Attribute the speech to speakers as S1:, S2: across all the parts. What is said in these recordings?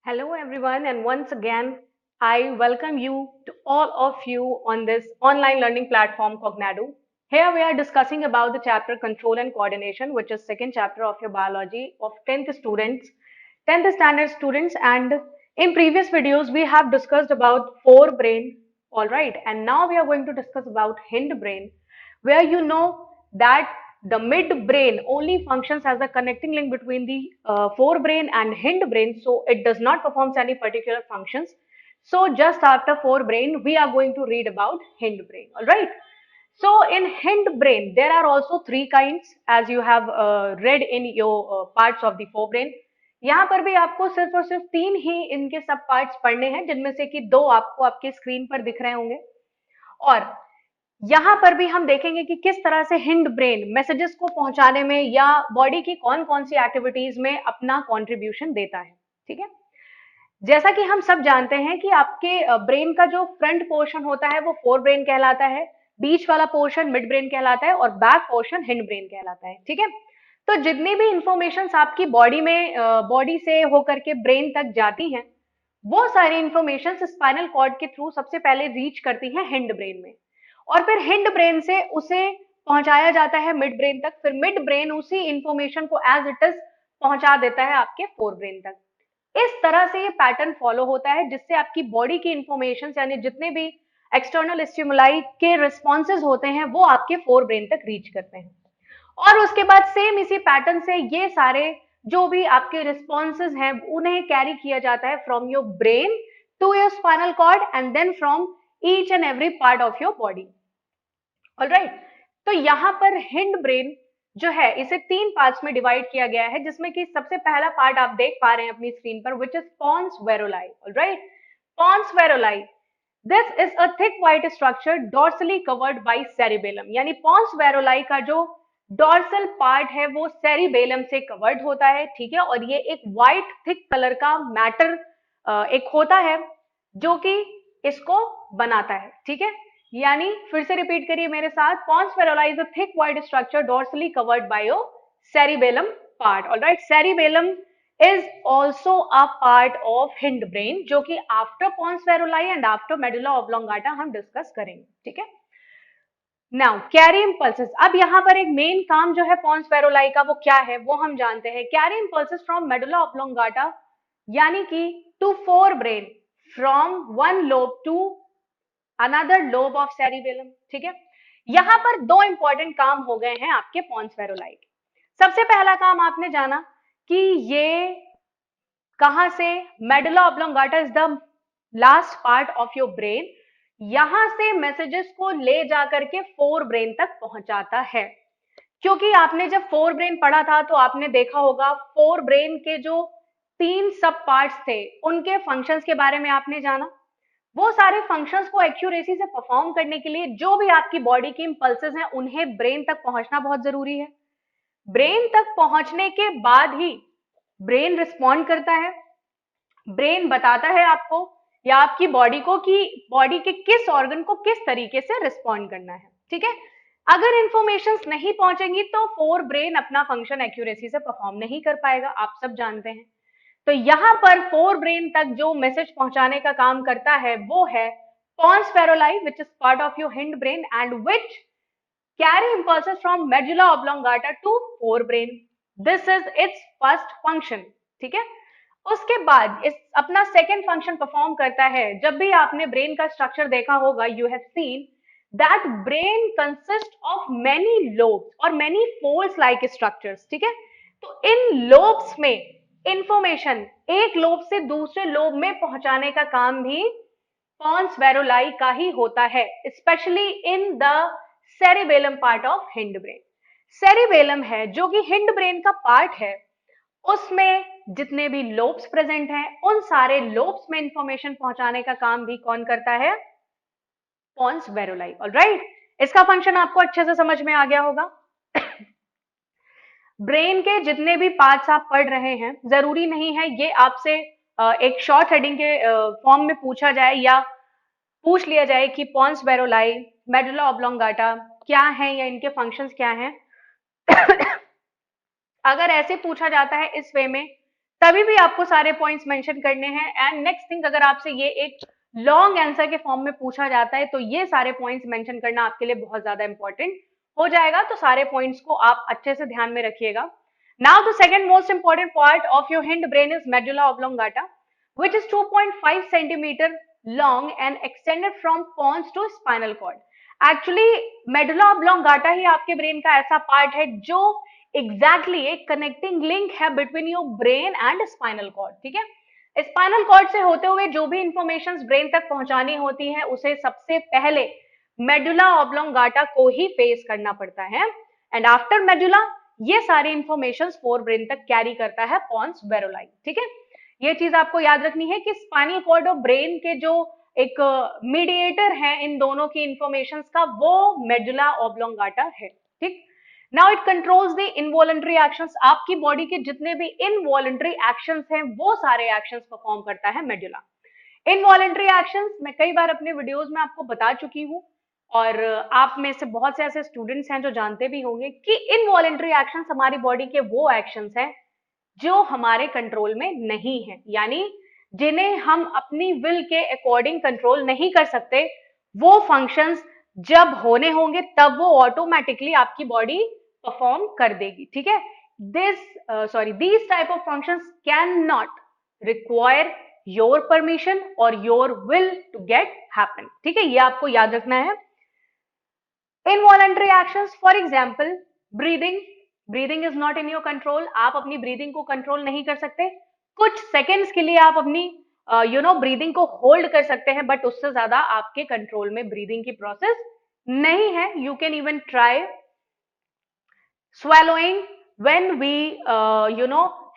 S1: Hello everyone, and once again I welcome you to all of you on this online learning platform Cognado. Here we are discussing about the chapter Control and Coordination, which is second chapter of your biology of 10th students, 10th standard students, and in previous videos we have discussed about forebrain, all right, and now we are going to discuss about hindbrain, where you know that the midbrain only functions as the connecting link between the forebrain and hindbrain, so it does not perform any particular functions. So just after forebrain, we are going to read about hindbrain. All right. So in hindbrain, there are also three kinds, as you have read in your parts of the forebrain. यहाँ पर भी आपको सिर्फ और सिर्फ तीन ही इनके सब पार्ट्स पढ़ने हैं, जिनमें से कि दो आपको आपके स्क्रीन पर दिख रहे होंगे। और यहां पर भी हम देखेंगे कि किस तरह से हिंड ब्रेन मैसेजेस को पहुंचाने में या बॉडी की कौन कौन सी एक्टिविटीज में अपना कंट्रीब्यूशन देता है। ठीक है, जैसा कि हम सब जानते हैं कि आपके ब्रेन का जो फ्रंट पोर्शन होता है वो फोर ब्रेन कहलाता है, बीच वाला पोर्शन मिड ब्रेन कहलाता है और बैक पोर्शन हिंड ब्रेन कहलाता है। ठीक है, तो जितनी भी इंफॉर्मेशन आपकी बॉडी में बॉडी से होकर के ब्रेन तक जाती हैं, वो सारी इंफॉर्मेशन स्पाइनल कॉर्ड के थ्रू सबसे पहले रीच करती हैं हिंड ब्रेन में, और फिर हिंड ब्रेन से उसे पहुंचाया जाता है मिड ब्रेन तक, फिर मिड ब्रेन उसी इंफॉर्मेशन को एज इट इज पहुंचा देता है आपके फोर ब्रेन तक। इस तरह से ये पैटर्न फॉलो होता है, जिससे आपकी बॉडी की इंफॉर्मेशन यानी जितने भी एक्सटर्नल स्टिमुलाई के रिस्पॉन्सेज होते हैं वो आपके फोर ब्रेन तक रीच करते हैं, और उसके बाद सेम इसी पैटर्न से ये सारे जो भी आपके रिस्पॉन्सेज हैं उन्हें कैरी किया जाता है from your brain to your spinal cord and then from each and every part of your body. Alright, तो यहां पर हिंड ब्रेन जो है इसे तीन पार्ट्स में डिवाइड किया गया है, जिसमें कि सबसे पहला पार्ट आप देख पा रहे हैं अपनी स्क्रीन पर, which is pons varolii. Alright, pons varolii, this is a thick white structure dorsally covered by cerebellum, यानी पॉन्स वेरोलाई का जो डॉर्सल पार्ट है वो सेरिबेलम से कवर्ड होता है। ठीक है, और ये एक व्हाइट थिक कलर का मैटर एक होता है जो कि इसको बनाता है। ठीक है, यानी फिर से रिपीट करिए मेरे साथ, pons varolii is a thick white structure dorsally covered by your cerebellum part. Alright, cerebellum is also a part of hind brain, जो कि after pons varolii and after medulla oblongata हम डिस्कस करेंगे। ठीक है, now carry impulses, अब यहाँ पर एक मेन काम जो है पॉन्स वेरोलाई का वो क्या है वो हम जानते हैं। Carry impulses from medulla oblongata यानी कि to forebrain from one lobe to another lobe of cerebellum. ठीक है, यहां पर दो इंपॉर्टेंट काम हो गए हैं आपके पॉन्स वेरोलाई के। सबसे पहला काम आपने जाना कि ये कहां से, medulla oblongata is the last part of your brain, यहां से मैसेजेस को ले जाकर के फोर ब्रेन तक पहुंचाता है। क्योंकि आपने जब फोर ब्रेन पढ़ा था तो आपने देखा होगा फोर ब्रेन के जो तीन सब पार्ट्स थे उनके फंक्शंस के बारे में आपने जाना। वो सारे फंक्शंस को एक्यूरेसी से परफॉर्म करने के लिए जो भी आपकी बॉडी की इंपल्सेस हैं उन्हें ब्रेन तक पहुंचना बहुत जरूरी है। ब्रेन तक पहुंचने के बाद ही ब्रेन रिस्पॉन्ड करता है, ब्रेन बताता है आपको या आपकी बॉडी को कि बॉडी के किस ऑर्गन को किस तरीके से रिस्पॉन्ड करना है। ठीक है, अगर इंफॉर्मेशन नहीं पहुंचेंगी तो फोर ब्रेन अपना फंक्शन एक्यूरेसी से परफॉर्म नहीं कर पाएगा, आप सब जानते हैं। तो यहां पर फोर ब्रेन तक जो मैसेज पहुंचाने का काम करता है वो है pons feroli, which is part of your hind brain and which carry impulses from medulla oblongata to forebrain. This is its first function. ठीक है, उसके बाद इस अपना सेकेंड फंक्शन परफॉर्म करता है। जब भी आपने ब्रेन का स्ट्रक्चर देखा होगा, you have seen that brain consist of many lobes और मेनी फोल्ड्स लाइक स्ट्रक्चर्स। ठीक है, तो इन लोब्स में इंफॉर्मेशन एक लोब से दूसरे लोब में पहुंचाने का काम भी पॉन्स वेरोलाई का ही होता है, specially in the cerebellum part of hind brain. Cerebellum है जो कि हिंड ब्रेन का पार्ट है, उसमें जितने भी लोब्स प्रेजेंट हैं उन सारे लोब्स में इंफॉर्मेशन पहुंचाने का काम भी कौन करता है, पॉन्स वेरोलाई। ऑलराइट, इसका फंक्शन आपको अच्छे से समझ में आ गया होगा। ब्रेन के जितने भी पार्ट्स आप पढ़ रहे हैं, जरूरी नहीं है ये आपसे एक शॉर्ट हेडिंग के फॉर्म में पूछा जाए या पूछ लिया जाए कि पॉन्स वेरोलाई, मेडुला ऑब्लोंगाटा क्या है या इनके फंक्शंस क्या हैं। अगर ऐसे पूछा जाता है इस वे में तभी भी आपको सारे पॉइंट्स मेंशन करने हैं। एंड नेक्स्ट थिंग, अगर आपसे ये एक लॉन्ग आंसर के फॉर्म में पूछा जाता है तो ये सारे पॉइंट्स मेंशन करना आपके लिए बहुत ज्यादा इंपॉर्टेंट हो जाएगा, तो सारे पॉइंट्स को आप अच्छे से ध्यान में रखिएगा। Now the second most important part of your hind brain is medulla oblongata, which is 2.5 centimeter long and extended from pons to spinal cord. Actually medulla oblongata ही आपके ब्रेन का ऐसा पार्ट है जो एग्जैक्टली एक कनेक्टिंग लिंक है between your brain and spinal cord. ठीक है, स्पाइनल कॉर्ड से होते हुए जो भी इंफॉर्मेशन ब्रेन तक पहुंचानी होती है उसे सबसे पहले मेडुला ऑब्लोंगाटा को ही फेस करना पड़ता है, एंड आफ्टर मेडुला ये सारी इंफॉर्मेशन फोर ब्रेन तक कैरी करता है पॉन्स वेरोलाई। ठीक है, ये चीज आपको याद रखनी है कि स्पाइनल कॉर्ड और ब्रेन के जो एक मीडिएटर है इन दोनों की इंफॉर्मेशन का, वो मेडुला ऑब्लोंगाटा है। ठीक, now it controls the involuntary actions. आपकी बॉडी के जितने भी इनवॉलंटरी एक्शंस हैं वो सारे एक्शंस परफॉर्म करता है मेडुला। इनवॉलंटरी एक्शंस मैं कई बार अपने वीडियोस में आपको बता चुकी हूँ, और आप में से बहुत से ऐसे स्टूडेंट्स हैं जो जानते भी होंगे कि इनवॉलंटरी एक्शंस हमारी बॉडी के वो एक्शंस हैं जो हमारे कंट्रोल में नहीं है, यानी जिन्हें हम अपनी विल के अकॉर्डिंग कंट्रोल नहीं कर सकते। वो फंक्शंस जब होने होंगे तब वो ऑटोमेटिकली आपकी बॉडी परफॉर्म कर देगी। ठीक है, these type of functions cannot require your permission or your will to get happen। ठीक है, ये आपको याद रखना है। Involuntary actions, for example breathing. Breathing is not in your control. आप अपनी ब्रीदिंग को कंट्रोल नहीं कर सकते। कुछ सेकेंड्स के लिए आप अपनी ब्रीदिंग को होल्ड कर सकते हैं, बट उससे ज्यादा आपके कंट्रोल में ब्रीदिंग की प्रोसेस नहीं है। You can even try swallowing when we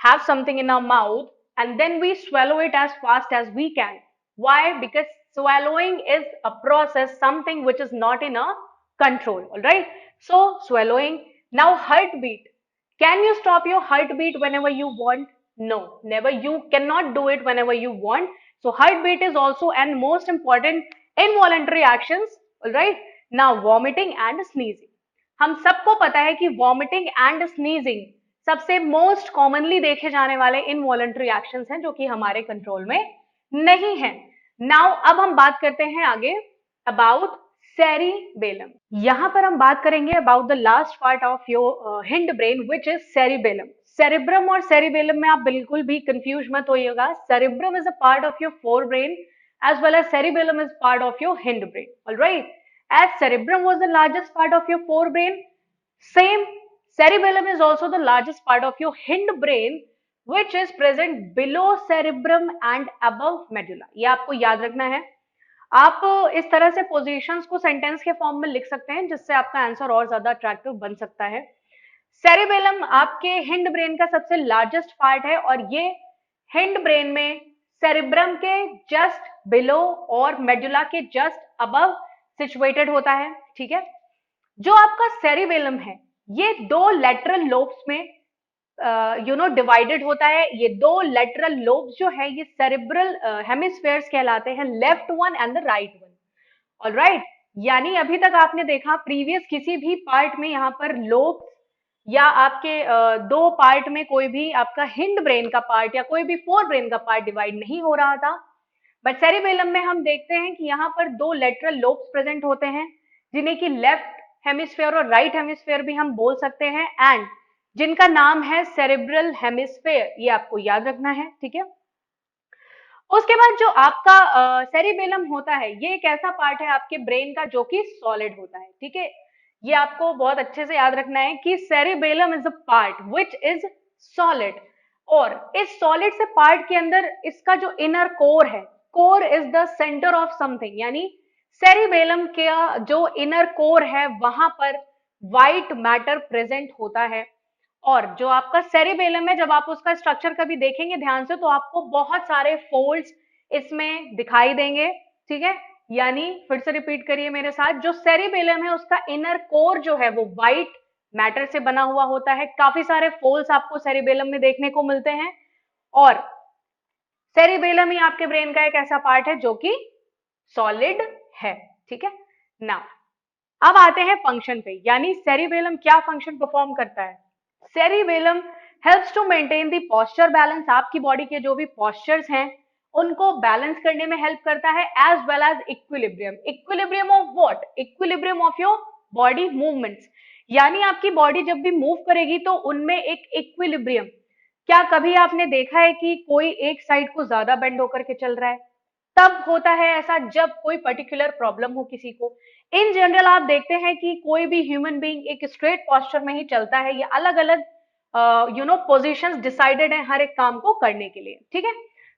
S1: have something in our mouth and then we swallow it as fast as we can. Why? Because swallowing is a process, something which is not in our control. All right, so swallowing. Now heartbeat, can you stop your heartbeat whenever you want? No, never. You cannot do it whenever you want. So heartbeat is also an most important involuntary actions. All right, now vomiting and sneezing. हम सबको पता है कि vomiting and sneezing सबसे most commonly देखे जाने वाले involuntary actions हैं जो कि हमारे कंट्रोल में नहीं है। नाउ अब हम बात करते हैं आगे अबाउट सेरिबेलम। यहां पर हम बात करेंगे about the last part of your hind brain which is cerebellum. Cerebrum और सेरिबेलम में आप बिल्कुल भी कंफ्यूज मत होइएगा। Cerebrum is a part of your fore brain as well as cerebellum is part of your hind brain. Alright, as cerebrum was the largest part of your forebrain, same cerebellum is also the largest part of your hindbrain which is present below cerebrum and above medulla। ये आपको याद रखना है। आप इस तरह से positions को सेंटेंस के फॉर्म में लिख सकते हैं जिससे आपका आंसर और ज्यादा अट्रैक्टिव बन सकता है। सेरिबेलम आपके हिंड ब्रेन का सबसे लार्जेस्ट पार्ट है और ये हिंड ब्रेन में सेरिब्रम के जस्ट बिलो और मेडुला के जस्ट अबव सिचुएटेड होता है। ठीक है, जो आपका सेरिबेलम है ये दो लेटरल लोब्स में डिवाइडेड होता है। ये दो लेटरल लोब्स जो है ये सेरिब्रल हेमिस्फेयर्स कहलाते हैं, left one and the right one. Alright, यानी अभी तक आपने देखा प्रीवियस किसी भी पार्ट में यहाँ पर लोब्स या आपके दो पार्ट में कोई भी आपका हिंड ब्रेन का पार्ट या कोई भी फोर ब्रेन का पार्ट डिवाइड नहीं हो रहा था, बट सेरिबेलम में हम देखते हैं कि यहाँ पर दो लेटरल लोब्स प्रेजेंट होते हैं जिन्हें कि लेफ्ट हेमिस्फेयर और राइट हेमिस्फेयर भी हम बोल सकते हैं, एंड जिनका नाम है सेरेब्रल हेमिस्फेयर। ये आपको याद रखना है। ठीक है, उसके बाद जो आपका सेरिबेलम होता है ये एक ऐसा पार्ट है आपके ब्रेन का जो कि सॉलिड होता है। ठीक है, ये आपको बहुत अच्छे से याद रखना है कि cerebellum is a part which is solid, और इस सॉलिड से पार्ट के अंदर इसका जो इनर कोर है, core is the centre of something, यानी सेरिबेलम का जो इनर कोर है वहां पर व्हाइट मैटर प्रेजेंट होता है। और जो आपका सेरिबेलम है जब आप उसका स्ट्रक्चर कभी देखेंगे ध्यान से तो आपको बहुत सारे फोल्ड्स इसमें दिखाई देंगे। ठीक है, यानी फिर से रिपीट करिए मेरे साथ, जो सेरिबेलम है उसका इनर कोर जो है वो व्हाइट मैटर से बना हुआ होता है। काफी सारे फोल्ड्स आपको सेरिबेलम में देखने को मिलते हैं, और सेरिबेलम ही आपके ब्रेन का एक ऐसा पार्ट है जो कि सॉलिड है। ठीक है, नाउ अब आते हैं फंक्शन पे, यानी सेरिबेलम क्या फंक्शन परफॉर्म करता है। Cerebellum helps to maintain the posture balance, आपकी बॉडी के जो भी पोस्चर्स हैं उनको बैलेंस करने में हेल्प करता है, as well as equilibrium. Equilibrium of what? Equilibrium of your body movements, यानी आपकी बॉडी जब भी मूव करेगी तो उनमें एक इक्विलिब्रियम। क्या कभी आपने देखा है कि कोई एक साइड को ज्यादा बेंड होकर के चल रहा है? तब होता है ऐसा जब कोई पर्टिकुलर प्रॉब्लम हो किसी को। इन जनरल आप देखते हैं कि कोई भी ह्यूमन बीइंग एक स्ट्रेट पोस्चर में ही चलता है, या अलग अलग पोजीशंस डिसाइडेड है हर एक काम को करने के लिए, ठीक है।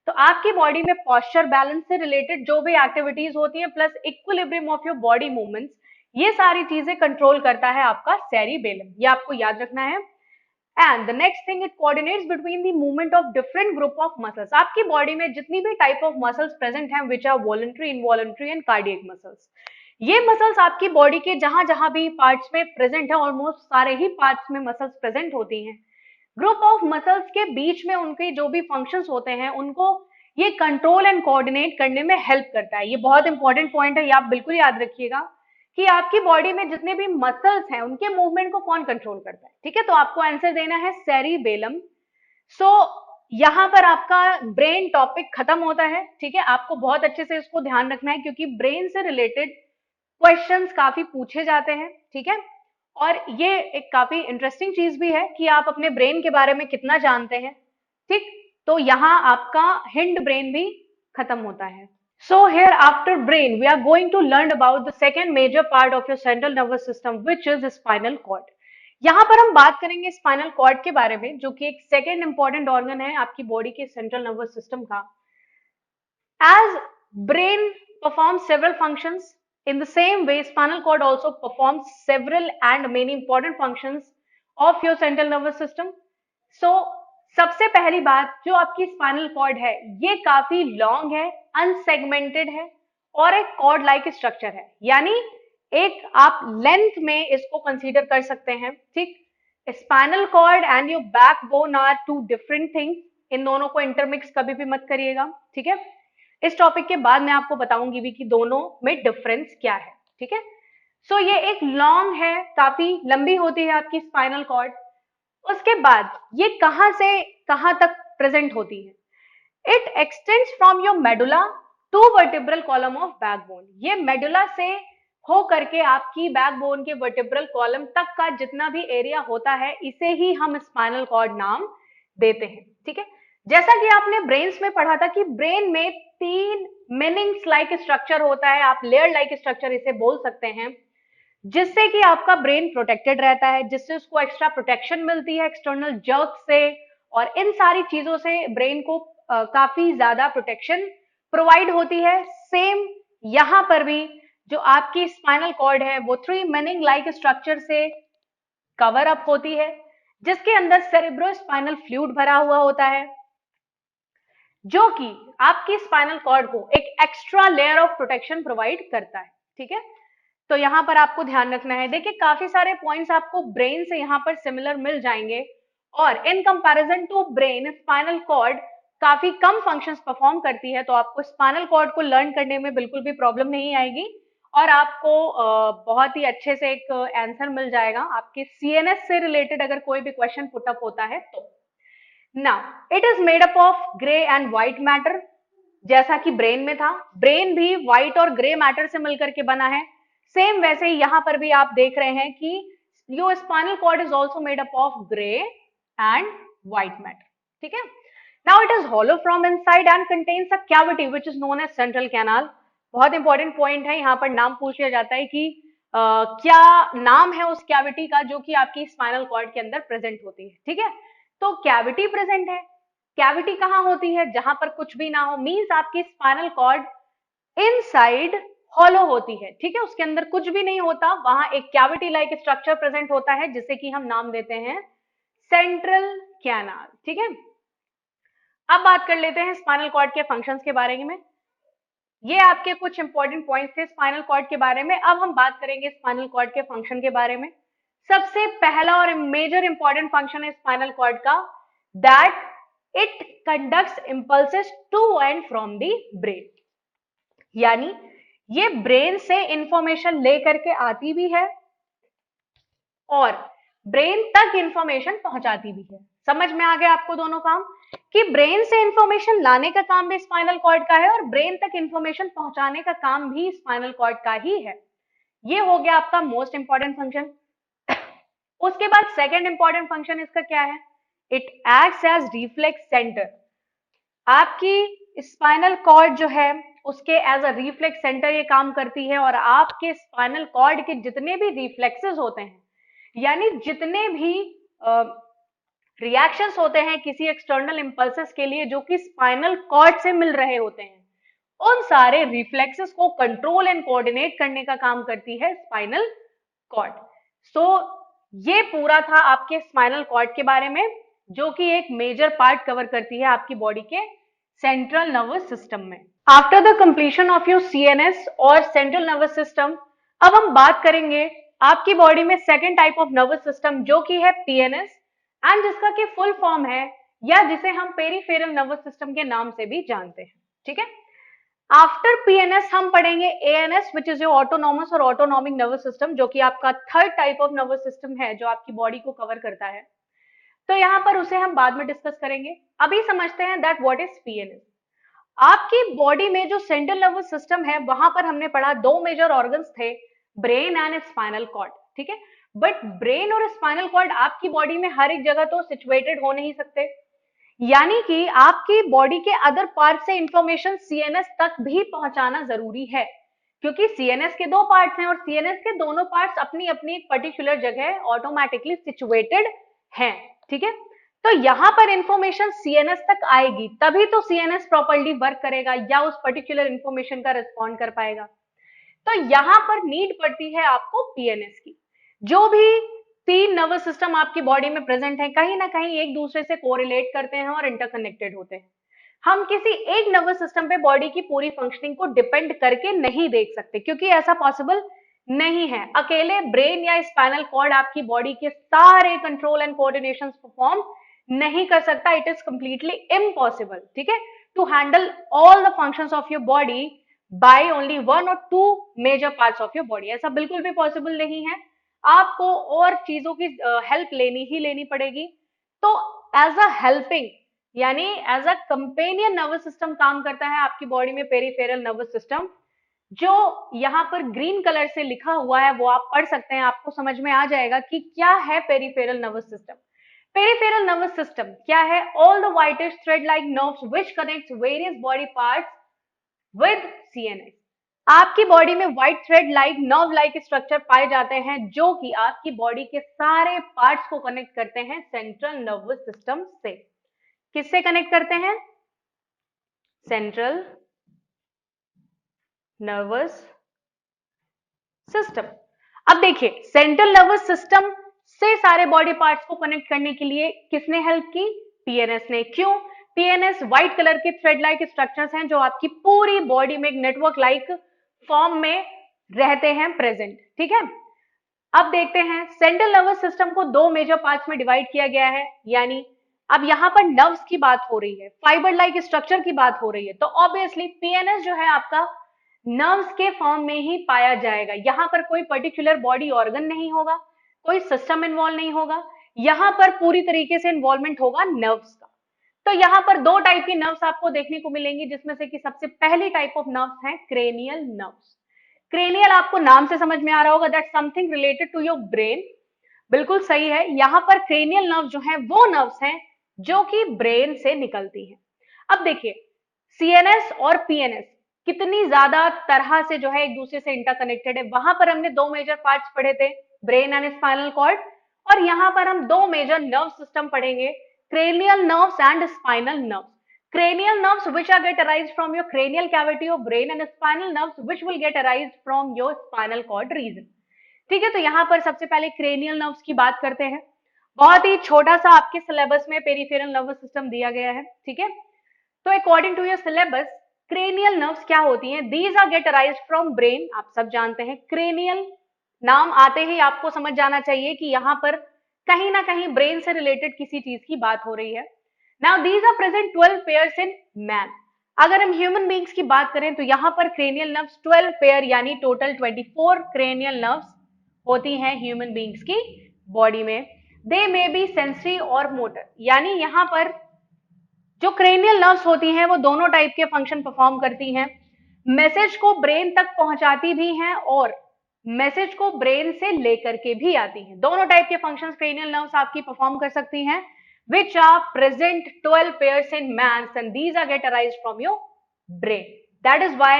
S1: तो आपकी बॉडी में पोस्चर बैलेंस से रिलेटेड जो भी एक्टिविटीज होती है plus equilibrium of your body movements, ये सारी चीजें कंट्रोल करता है आपका सेरिबेलम, ये आपको याद रखना है। And the next thing, it coordinates between the movement of different group of muscles. आपकी बॉडी में जितनी भी टाइप ऑफ मसल्स प्रेजेंट हैं, which are voluntary, involuntary and cardiac muscles, ये मसल्स आपकी बॉडी के जहां जहां भी पार्ट्स में प्रेजेंट है, ऑलमोस्ट सारे ही पार्ट्स में मसल्स प्रेजेंट होती हैं। ग्रुप ऑफ मसल्स के बीच में उनके जो भी फंक्शंस होते हैं उनको ये कंट्रोल एंड कोऑर्डिनेट करने में हेल्प करता है। ये बहुत इंपॉर्टेंट पॉइंट है, ये आप बिल्कुल याद रखिएगा कि आपकी बॉडी में जितने भी मसल्स हैं उनके मूवमेंट को कौन कंट्रोल करता है, ठीक है। तो आपको आंसर देना है सेरिबेलम। सो यहां पर आपका ब्रेन टॉपिक खत्म होता है, ठीक है। आपको बहुत अच्छे से इसको ध्यान रखना है क्योंकि ब्रेन से रिलेटेड क्वेश्चंस काफी पूछे जाते हैं, ठीक है। और ये एक काफी इंटरेस्टिंग चीज भी है कि आप अपने ब्रेन के बारे में कितना जानते हैं, ठीक। तो यहाँ आपका हिंड ब्रेन भी खत्म होता है। So here after brain we are going to learn about the second major part of your central nervous system which is spinal cord. यहाँ पर हम बात करेंगे स्पाइनल कॉर्ड के बारे में, जो कि एक सेकेंड इंपॉर्टेंट ऑर्गन है आपकी बॉडी के सेंट्रल नर्वस सिस्टम का। As brain performs several functions, in the same way spinal cord also performs several and many important functions of your central nervous system. So सबसे पहली बात, जो आपकी spinal cord है ये काफी लॉन्ग है, अनसेगमेंटेड है और एक कॉर्ड लाइक स्ट्रक्चर है, यानी एक आप लेंथ में इसको कंसीडर कर सकते हैं, ठीक। Spinal cord and your backbone are two different things, इन दोनों को इंटरमिक्स कभी भी मत करिएगा, ठीक है। इस टॉपिक के बाद मैं आपको बताऊंगी भी कि दोनों में डिफरेंस क्या है, ठीक है। सो ये एक लॉन्ग है, काफी लंबी होती है आपकी स्पाइनल कॉर्ड। उसके बाद ये कहां से कहां तक प्रेजेंट होती है? It extends from your medulla to vertebral column of backbone. ये मेडुला से हो करके आपकी बैकबोन के वर्टिब्रल कॉलम तक का जितना भी एरिया होता है इसे ही हम स्पाइनल कॉर्ड नाम देते हैं, ठीक है। जैसा कि आपने ब्रेन्स में पढ़ा था कि ब्रेन में 3 मीनिंग्स लाइक स्ट्रक्चर होता है, आप लेयर लाइक स्ट्रक्चर इसे बोल सकते हैं, जिससे कि आपका ब्रेन प्रोटेक्टेड रहता है, जिससे उसको एक्स्ट्रा प्रोटेक्शन मिलती है एक्सटर्नल जर्क से, और इन सारी चीजों से ब्रेन को काफी ज्यादा प्रोटेक्शन प्रोवाइड होती है। सेम यहां पर भी जो आपकी स्पाइनल कॉर्ड है वो 3 मीनिंग लाइक स्ट्रक्चर से कवर अप होती है, जिसके अंदर सेरेब्रोस्पाइनल फ्लूइड भरा हुआ होता है, जो कि आपकी स्पाइनल कॉर्ड को एक extra layer of protection provide करता है, ठीक है। तो यहां पर आपको ध्यान रखना है। देखिए काफी सारे पॉइंट्स आपको ब्रेन से यहां पर सिमिलर मिल जाएंगे, और in comparison to brain spinal cord काफी कम फंक्शंस परफॉर्म करती है, तो आपको स्पाइनल कॉर्ड को लर्न करने में बिल्कुल भी प्रॉब्लम नहीं आएगी और आपको बहुत ही अच्छे से एक आंसर मिल जाएगा आपके सीएनएस से रिलेटेड अगर कोई भी क्वेश्चन पुट अप होता है तो। Now it is made up of grey and white matter, जैसा कि ब्रेन में था, ब्रेन भी व्हाइट और ग्रे मैटर से मिलकर के बना है। सेम वैसे ही यहां पर भी आप देख रहे हैं कि your spinal cord is also made up of grey and white matter, ठीक है। Now it is hollow from inside and contains a cavity which is known as central canal. बहुत इंपॉर्टेंट पॉइंट है, यहाँ पर नाम पूछ लिया जाता है कि क्या नाम है उस कैविटी का जो कि आपकी स्पाइनल कॉर्ड के अंदर प्रेजेंट होती है, ठीक है। तो कैविटी प्रेजेंट है, कैविटी कहाँ होती है? जहां पर कुछ भी ना हो, मींस आपकी स्पाइनल कॉर्ड इनसाइड हॉलो होती है, ठीक है, उसके अंदर कुछ भी नहीं होता, वहां एक कैविटी लाइक स्ट्रक्चर प्रेजेंट होता है जिसे कि हम नाम देते हैं सेंट्रल कैनाल, ठीक है। अब बात कर लेते हैं स्पाइनल कॉर्ड के फंक्शंस के बारे में। ये आपके कुछ इंपॉर्टेंट पॉइंट्स थे स्पाइनल कॉर्ड के बारे में। अब हम बात करेंगे स्पाइनल कॉर्ड के फंक्शन के बारे में। सबसे पहला और मेजर इंपॉर्टेंट फंक्शन है स्पाइनल कॉर्ड का, that it conducts impulses to and from the brain, यानी ये ब्रेन से इंफॉर्मेशन लेकर के आती भी है और ब्रेन तक इंफॉर्मेशन पहुंचाती भी है। समझ में आ गया आपको दोनों काम, कि ब्रेन से इंफॉर्मेशन लाने का काम भी स्पाइनल कॉर्ड का है और ब्रेन तक इंफॉर्मेशन पहुंचाने का काम भी स्पाइनल कॉर्ड का ही है। ये हो गया आपका मोस्ट इंपॉर्टेंट फंक्शन। उसके बाद सेकेंड इंपॉर्टेंट फंक्शन इसका क्या है? It acts as reflex centre. आपकी स्पाइनल कॉर्ड जो है उसके एज अ रिफ्लेक्स सेंटर ये काम करती है, और आपके स्पाइनल कॉर्ड के जितने भी रिफ्लेक्सेस होते हैं, यानी जितने भी रिएक्शंस होते हैं किसी एक्सटर्नल इंपल्सेस के लिए जो कि स्पाइनल कॉर्ड से मिल रहे होते हैं, उन सारे रिफ्लेक्सेस को कंट्रोल एंड कोऑर्डिनेट करने का काम करती है स्पाइनल कॉर्ड। सो ये पूरा था आपके स्पाइनल कॉर्ड के बारे में, जो कि एक मेजर पार्ट कवर करती है आपकी बॉडी के सेंट्रल नर्वस सिस्टम में। After the completion of your CNS और सेंट्रल नर्वस सिस्टम, अब हम बात करेंगे आपकी बॉडी में second type of nervous system जो कि है पीएनएस, एंड जिसका कि फुल फॉर्म है, या जिसे हम पेरिफेरल नर्वस सिस्टम के नाम से भी जानते हैं। ठीक है, आफ्टर पीएनएस हम पढ़ेंगे ANS, which is your autonomous और ऑटोनॉमिक नर्वस सिस्टम, जो कि आपका third type of nervous system है जो आपकी बॉडी को कवर करता है। तो यहां पर उसे हम बाद में डिस्कस करेंगे। अभी समझते हैं दैट व्हाट इज पीएनएस। आपकी बॉडी में जो सेंट्रल नर्वस सिस्टम है वहां पर हमने पढ़ा दो मेजर ऑर्गन्स थे, ब्रेन एंड स्पाइनल कॉर्ड। ठीक है, बट ब्रेन और स्पाइनल कॉर्ड आपकी बॉडी में हर एक जगह तो सिचुएटेड हो नहीं सकते, यानी कि आपकी बॉडी के अदर पार्ट से इंफॉर्मेशन सीएनएस तक भी पहुंचाना जरूरी है, क्योंकि सीएनएस के दो पार्ट्स हैं और सीएनएस के दोनों पार्ट्स अपनी अपनी एक पर्टिकुलर जगह ऑटोमेटिकली सिचुएटेड हैं। ठीक है, तो यहां पर इंफॉर्मेशन सीएनएस तक आएगी तभी तो सीएनएस प्रॉपर्ली वर्क करेगा या उस पर्टिकुलर इंफॉर्मेशन का रिस्पॉन्ड कर पाएगा। तो यहां पर नीड पड़ती है आपको पीएनएस की। जो भी तीन नर्वस सिस्टम आपकी बॉडी में प्रेजेंट है कहीं ना कहीं एक दूसरे से कोरिलेट करते हैं और इंटरकनेक्टेड होते हैं। हम किसी एक नर्वस सिस्टम पे बॉडी की पूरी फंक्शनिंग को डिपेंड करके नहीं देख सकते, क्योंकि ऐसा पॉसिबल नहीं है। अकेले ब्रेन या स्पाइनल कॉर्ड आपकी बॉडी के सारे कंट्रोल एंड कोऑर्डिनेशन परफॉर्म नहीं कर सकता। इट इज कंप्लीटली इम्पॉसिबल, ठीक है, to handle all the functions of your body by only one or two major parts of your body. ऐसा बिल्कुल भी पॉसिबल नहीं है, आपको और चीजों की हेल्प लेनी ही लेनी पड़ेगी। तो एज अ हेल्पिंग यानी as a companion nervous system काम करता है आपकी बॉडी में पेरिफेरल नर्वस सिस्टम, जो यहाँ पर ग्रीन कलर से लिखा हुआ है वो आप पढ़ सकते हैं, आपको समझ में आ जाएगा कि क्या है peripheral nervous system. Peripheral nervous system क्या है? All the whitest thread like nerves which connects various body parts with CNS. आपकी बॉडी में white thread like nerve like structure पाए जाते हैं जो कि आपकी बॉडी के सारे पार्ट्स को कनेक्ट करते हैं सेंट्रल नर्वस सिस्टम से। किससे कनेक्ट करते हैं? Central nervous system. अब देखिए, सेंट्रल नर्वस सिस्टम से सारे बॉडी पार्ट्स को कनेक्ट करने के लिए किसने हेल्प की? पीएनएस ने। क्यों? पीएनएस व्हाइट कलर के थ्रेड लाइक स्ट्रक्चर्स हैं जो आपकी पूरी बॉडी में एक नेटवर्क लाइक फॉर्म में रहते हैं प्रेजेंट। ठीक है, अब देखते हैं सेंट्रल नर्वस सिस्टम को दो मेजर पार्ट्स में डिवाइड किया गया है, यानी अब यहां पर नर्व्स की बात हो रही है, फाइबर लाइक स्ट्रक्चर की बात हो रही है, तो ऑब्वियसली पीएनएस जो है आपका नर्व्स के फॉर्म में ही पाया जाएगा। यहां पर कोई पर्टिकुलर बॉडी ऑर्गन नहीं होगा, कोई सिस्टम इन्वॉल्व नहीं होगा, यहां पर पूरी तरीके से इन्वॉल्वमेंट होगा नर्व्स का। तो यहां पर दो टाइप की नर्व्स आपको देखने को मिलेंगी, जिसमें से कि सबसे पहली टाइप ऑफ नर्व्स है क्रेनियल नर्व्स। क्रेनियल आपको नाम से समझ में आ रहा होगा that something related to your brain. बिल्कुल सही है, यहां पर क्रेनियल नर्व जो है वो नर्व्स हैं जो कि ब्रेन से निकलती हैं। अब देखिए, सीएनएस और पीएनएस कितनी ज्यादा तरह से जो है एक दूसरे से इंटरकनेक्टेड है। वहां पर हमने दो मेजर पार्ट्स पढ़े थे, ब्रेन एंड स्पाइनल कॉर्ड, और यहां पर हम दो मेजर नर्व सिस्टम पढ़ेंगे, cranial nerves and spinal nerves. Cranial nerves which are get arise from your cranial cavity of brain, and spinal nerves which will get arise from your spinal cord region. ठीक है, तो यहां पर सबसे पहले cranial nerves की बात करते हैं। बहुत ही छोटा सा आपके सिलेबस में पेरिफेरल नर्वस सिस्टम दिया गया है। ठीक है, तो according to your syllabus cranial nerves क्या होती हैं? These are get arise from brain. आप सब जानते हैं, क्रेनियल नाम आते ही आपको समझ जाना चाहिए कि यहां पर कहीं ना कहीं ब्रेन से रिलेटेड किसी चीज की बात हो रही है। Now these are present 12 pairs in man. अगर हम ह्यूमन बींग्स की बात करें तो यहां पर क्रेनियल नर्व्स 12 पेयर यानी टोटल 24 क्रेनियल नर्व्स होती हैं ह्यूमन बींग्स की बॉडी में। दे मे बी सेंसरी और मोटर, यानी यहाँ पर जो क्रेनियल नर्व्स होती हैं वो दोनों टाइप के फंक्शन परफॉर्म करती हैं, मैसेज को ब्रेन तक पहुंचाती भी हैं और मैसेज को ब्रेन से लेकर के भी आती हैं। दोनों टाइप के फंक्शंस क्रेनियल नर्व्स आपकी परफॉर्म कर सकती हैं, which are present 12 pairs in man and these are get arise from your brain. That is why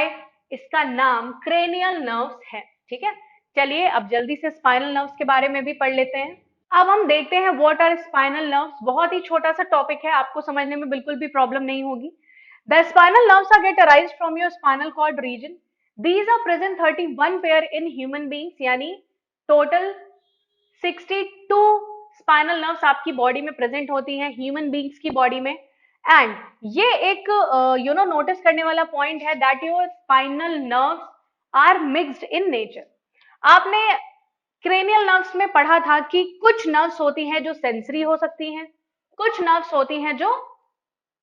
S1: इसका नाम क्रेनियल नर्व्स है। ठीक है, चलिए अब जल्दी से स्पाइनल नर्व्स के बारे में भी पढ़ लेते हैं। अब हम देखते हैं व्हाट आर स्पाइनल नर्व्स। बहुत ही छोटा सा टॉपिक है, आपको समझने में बिल्कुल भी प्रॉब्लम नहीं होगी। The spinal nerves are get arise from your spinal cord region. These are present 31 pair in human beings, यानी टोटल 62 स्पाइनल नर्व्स आपकी बॉडी में प्रेजेंट होती हैं, ह्यूमन बींग्स की बॉडी में। एंड ये एक नोटिस करने वाला पॉइंट है that your spinal nerves are mixed in nature. आपने क्रेनियल नर्व्स में पढ़ा था कि कुछ नर्व्स होती हैं जो सेंसरी हो सकती हैं, कुछ नर्व्स होती हैं जो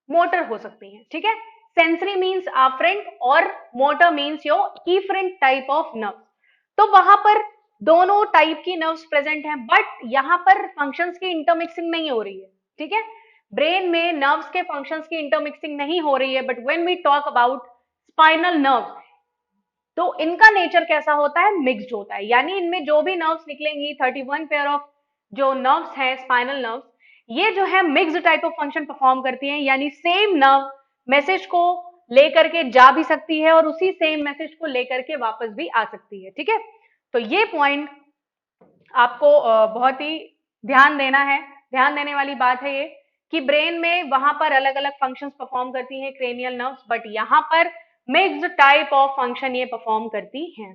S1: मोटर हो सकती हैं। ठीक है, सेंसरी मीन्स आफ्रेंट और motor means your efferent type of nerve. तो वहां पर दोनों टाइप की नर्व्स प्रेजेंट हैं, बट यहां पर फंक्शंस की इंटरमिक्सिंग नहीं हो रही है। ठीक है, ब्रेन में नर्व्स के फंक्शंस की इंटरमिक्सिंग नहीं हो रही है, but when we talk about spinal nerves तो इनका नेचर कैसा होता है, मिक्स्ड होता है। यानी इनमें जो भी नर्व्स निकलेंगी, 31 पेयर ऑफ जो नर्व्स हैं स्पाइनल नर्व्स, ये जो है mixed type of function perform करती हैं, यानी सेम नर्व मैसेज को लेकर के जा भी सकती है और उसी सेम मैसेज को लेकर के वापस भी आ सकती है। ठीक है, तो ये पॉइंट आपको बहुत ही ध्यान देना है। ध्यान देने वाली बात है ये कि ब्रेन में वहां पर अलग अलग फंक्शंस परफॉर्म करती हैं क्रेनियल नर्व्स, बट यहाँ पर मिक्स्ड टाइप ऑफ फंक्शन ये परफॉर्म करती हैं।